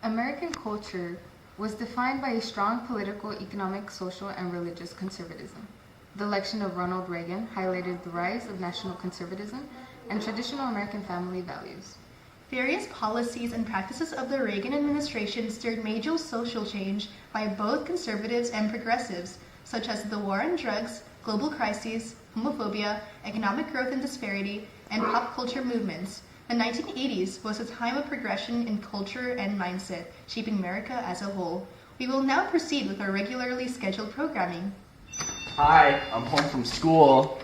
American culture was defined by a strong political, economic, social, and religious conservatism. The election of Ronald Reagan highlighted the rise of national conservatism and traditional American family values. Various policies and practices of the Reagan administration stirred major social change by both conservatives and progressives, such as the war on drugs, global crises, homophobia, economic growth and disparity, and pop culture movements. The 1980s was a time of progression in culture and mindset, shaping America as a whole. We will now proceed with our regularly scheduled programming. Hi, I'm home from school.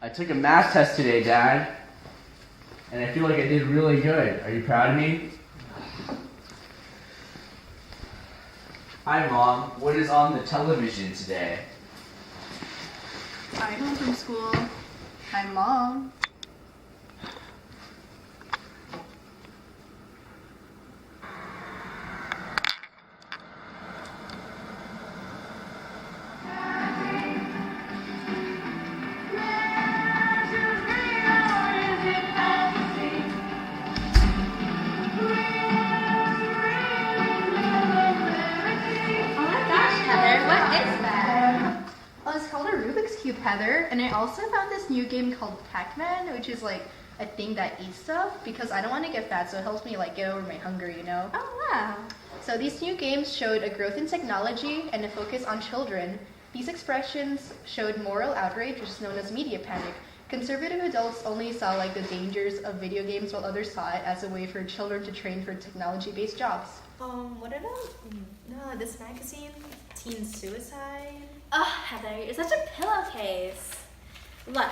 I took a math test today, Dad, and I feel like I did really good. Are you proud of me? Hi, Mom. What is on the television today? I'm home from school. Hi, Mom. Heather, and I also found this new game called Pac-Man, which is like a thing that eats stuff because I don't want to get fat, so it helps me like get over my hunger, you know? Oh wow. So these new games showed a growth in technology and a focus on children. These expressions showed moral outrage, which is known as media panic. Conservative adults only saw like the dangers of video games while others saw it as a way for children to train for technology-based jobs. What about this magazine? Teen Suicide? Oh, Heather, you're such a pillowcase. Look.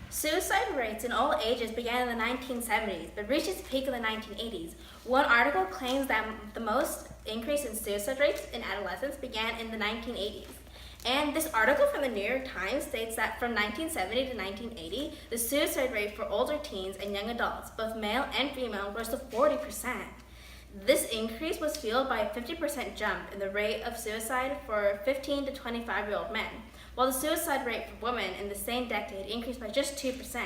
Suicide rates in all ages began in the 1970s, but reached its peak in the 1980s. One article claims that the most increase in suicide rates in adolescents began in the 1980s. And this article from the New York Times states that from 1970 to 1980, the suicide rate for older teens and young adults, both male and female, rose to 40%. This increase was fueled by a 50% jump in the rate of suicide for 15 to 25-year-old men, while the suicide rate for women in the same decade increased by just 2%.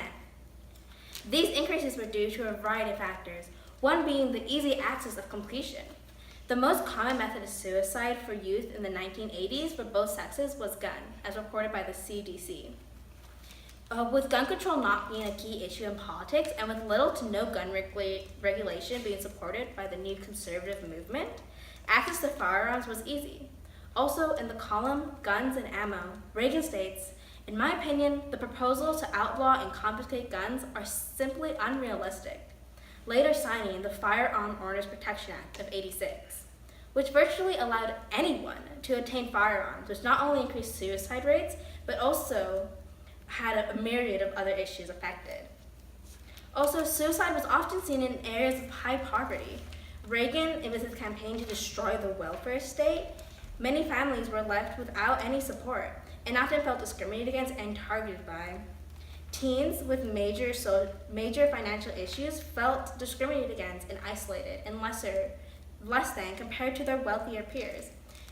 These increases were due to a variety of factors, one being the easy access of completion. The most common method of suicide for youth in the 1980s for both sexes was gun, as reported by the CDC. With gun control not being a key issue in politics, and with little to no gun regulation being supported by the new conservative movement, access to firearms was easy. Also, in the column Guns and Ammo, Reagan states, "In my opinion, the proposals to outlaw and confiscate guns are simply unrealistic," later signing the Firearm Owners Protection Act of '86, which virtually allowed anyone to obtain firearms, which not only increased suicide rates, but also had a myriad of other issues affected. Also, suicide was often seen in areas of high poverty. Reagan, it was his campaign to destroy the welfare state. Many families were left without any support and often felt discriminated against and targeted by. Teens with major financial issues felt discriminated against and isolated and less than compared to their wealthier peers.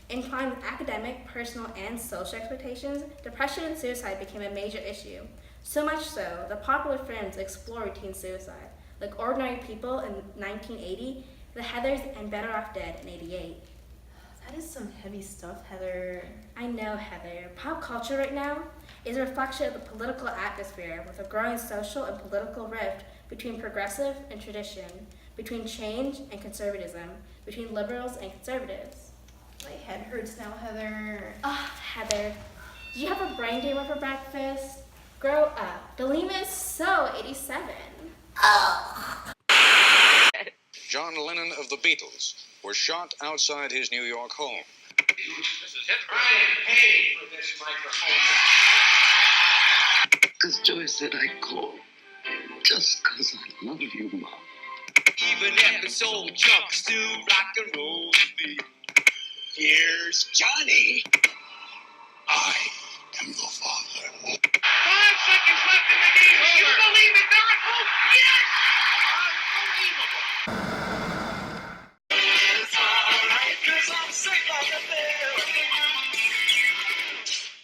Inclined with academic, personal, and social expectations, depression and suicide became a major issue. So much so, that popular films explored teen suicide, like Ordinary People in 1980, The Heathers, and Better Off Dead in '88. That is some heavy stuff, Heather. I know, Heather. Pop culture right now is a reflection of the political atmosphere with a growing social and political rift between progressive and tradition, between change and conservatism, between liberals and conservatives. My head hurts now, Heather. Oh, Heather, did you have a brain tumor for breakfast? Grow up. Delima is so 87. John Lennon of the Beatles was shot outside his New York home. This is it. Brian paid for this microphone. Because Joy said I'd call. Just because I love you, Mom. Even if it's old junk, still rock and roll with me. Here's Johnny. I am your father. 5 seconds left in the game. You believe in miracles? Yes! Unbelievable. It's all right, 'cause I'm safe on the field.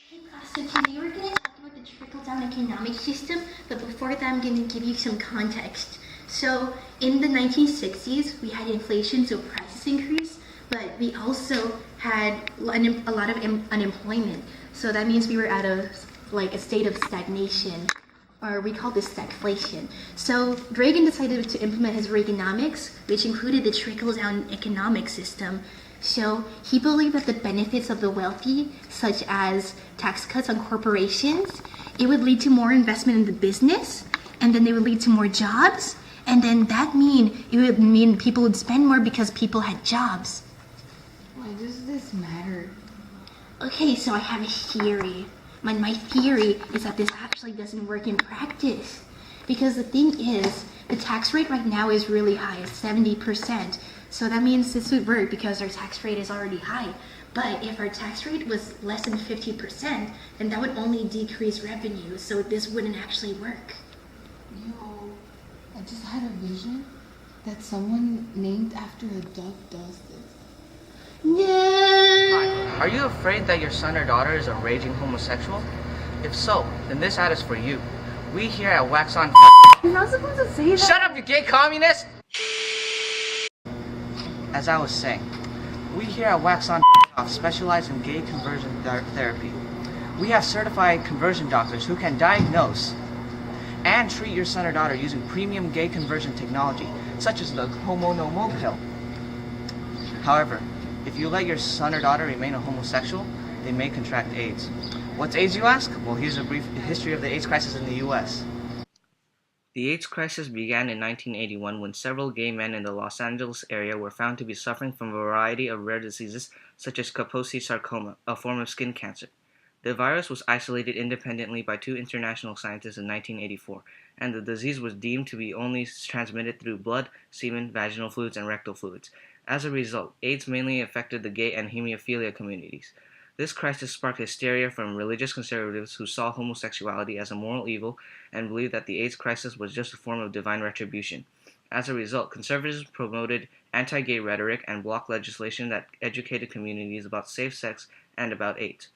Hey class, so today we're going to talk about the trickle-down economic system, but before that I'm going to give you some context. So in the 1960s, we had inflation, so prices increased, but we also had a lot of unemployment. So that means we were at a state of stagnation, or we call this stagflation. So Reagan decided to implement his Reaganomics, which included the trickle-down economic system. So he believed that the benefits of the wealthy, such as tax cuts on corporations, it would lead to more investment in the business, and then they would lead to more jobs, and then it would mean people would spend more because people had jobs. Why does this matter? Okay, so I have a theory. My theory is that this actually doesn't work in practice. Because the thing is, the tax rate right now is really high, it's 70%. So that means this would work because our tax rate is already high. But if our tax rate was less than 50%, then that would only decrease revenue, so this wouldn't actually work. Yo, I just had a vision that someone named after a dog does this. No! Hi. Are you afraid that your son or daughter is a raging homosexual? If so, then this ad is for you. We here at Wax On. You're not supposed to say that. Shut up, you gay communist! As I was saying, we here at Wax On specialize in gay conversion therapy. We have certified conversion doctors who can diagnose and treat your son or daughter using premium gay conversion technology, such as the Homo No Mo pill. However, if you let your son or daughter remain a homosexual, they may contract AIDS. What's AIDS, you ask? Well, here's a brief history of the AIDS crisis in the U.S. The AIDS crisis began in 1981 when several gay men in the Los Angeles area were found to be suffering from a variety of rare diseases such as Kaposi sarcoma, a form of skin cancer. The virus was isolated independently by two international scientists in 1984, and the disease was deemed to be only transmitted through blood, semen, vaginal fluids, and rectal fluids. As a result, AIDS mainly affected the gay and hemophilia communities. This crisis sparked hysteria from religious conservatives who saw homosexuality as a moral evil and believed that the AIDS crisis was just a form of divine retribution. As a result, conservatives promoted anti-gay rhetoric and blocked legislation that educated communities about safe sex and about AIDS.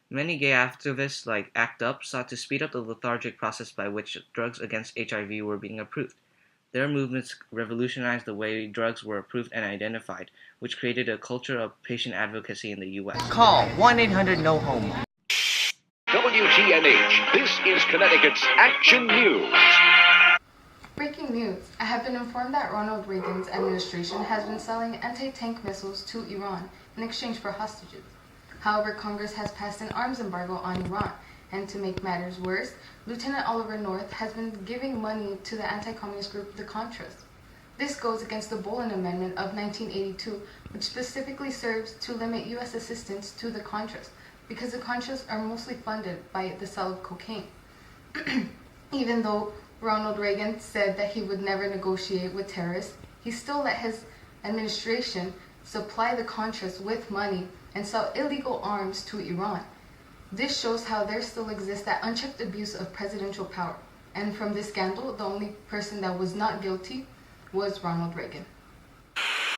Many gay activists like ACT UP sought to speed up the lethargic process by which drugs against HIV were being approved. Their movements revolutionized the way drugs were approved and identified, which created a culture of patient advocacy in the U.S. Call 1-800-NO-HOMO. WGNH, this is Connecticut's Action News. Breaking news. I have been informed that Ronald Reagan's administration has been selling anti-tank missiles to Iran in exchange for hostages. However, Congress has passed an arms embargo on Iran, and to make matters worse, Lieutenant Oliver North has been giving money to the anti-communist group the Contras. This goes against the Bolin Amendment of 1982, which specifically serves to limit U.S. assistance to the Contras, because the Contras are mostly funded by the sale of cocaine. Even though Ronald Reagan said that he would never negotiate with terrorists, he still let his administration supply the Contras with money and sell illegal arms to Iran. This shows how there still exists that unchecked abuse of presidential power. And from this scandal, the only person that was not guilty was Ronald Reagan.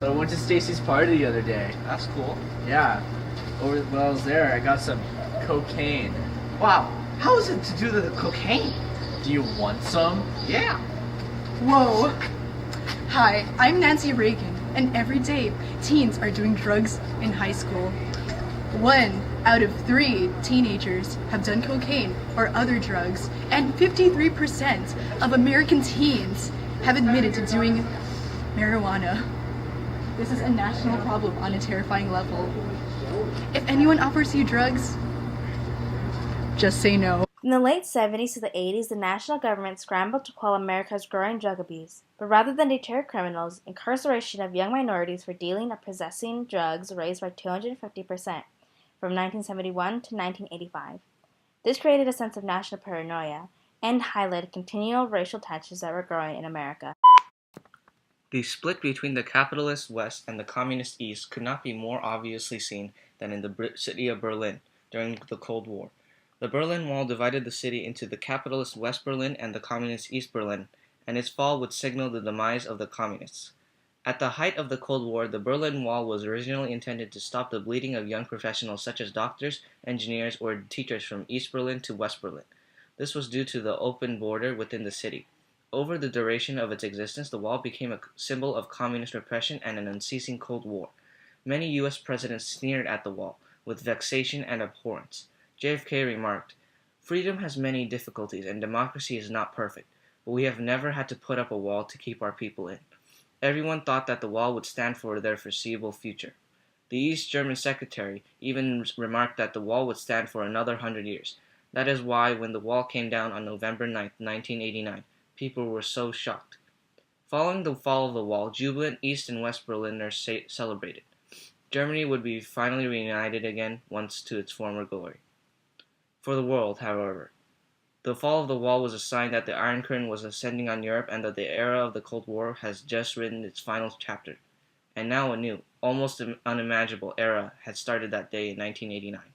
I went to Stacy's party the other day. That's cool. Yeah. When I was there, I got some cocaine. Wow, how is it to do the cocaine? Do you want some? Yeah. Whoa. Hi, I'm Nancy Reagan, and every day teens are doing drugs in high school. 1 out of 3 teenagers have done cocaine or other drugs, and 53% of American teens have admitted to doing marijuana. This is a national problem on a terrifying level. If anyone offers you drugs, just say no. In the late 70s to the 80s, the national government scrambled to quell America's growing drug abuse. But rather than deter criminals, incarceration of young minorities for dealing or possessing drugs raised by 250%. From 1971 to 1985. This created a sense of national paranoia and highlighted continual racial tensions that were growing in America. The split between the capitalist West and the communist East could not be more obviously seen than in the city of Berlin during the Cold War. The Berlin Wall divided the city into the capitalist West Berlin and the communist East Berlin, and its fall would signal the demise of the communists. At the height of the Cold War, the Berlin Wall was originally intended to stop the bleeding of young professionals such as doctors, engineers, or teachers from East Berlin to West Berlin. This was due to the open border within the city. Over the duration of its existence, the wall became a symbol of communist repression and an unceasing Cold War. Many U.S. presidents sneered at the wall with vexation and abhorrence. JFK remarked, "Freedom has many difficulties and democracy is not perfect, but we have never had to put up a wall to keep our people in." Everyone thought that the wall would stand for their foreseeable future. The East German secretary even remarked that the wall would stand for another 100 years. That is why when the wall came down on November 9, 1989, people were so shocked. Following the fall of the wall, jubilant East and West Berliners celebrated. Germany would be finally reunited again, once to its former glory. For the world, however, the fall of the wall was a sign that the Iron Curtain was ascending on Europe and that the era of the Cold War has just written its final chapter. And now a new, almost unimaginable era had started that day in 1989.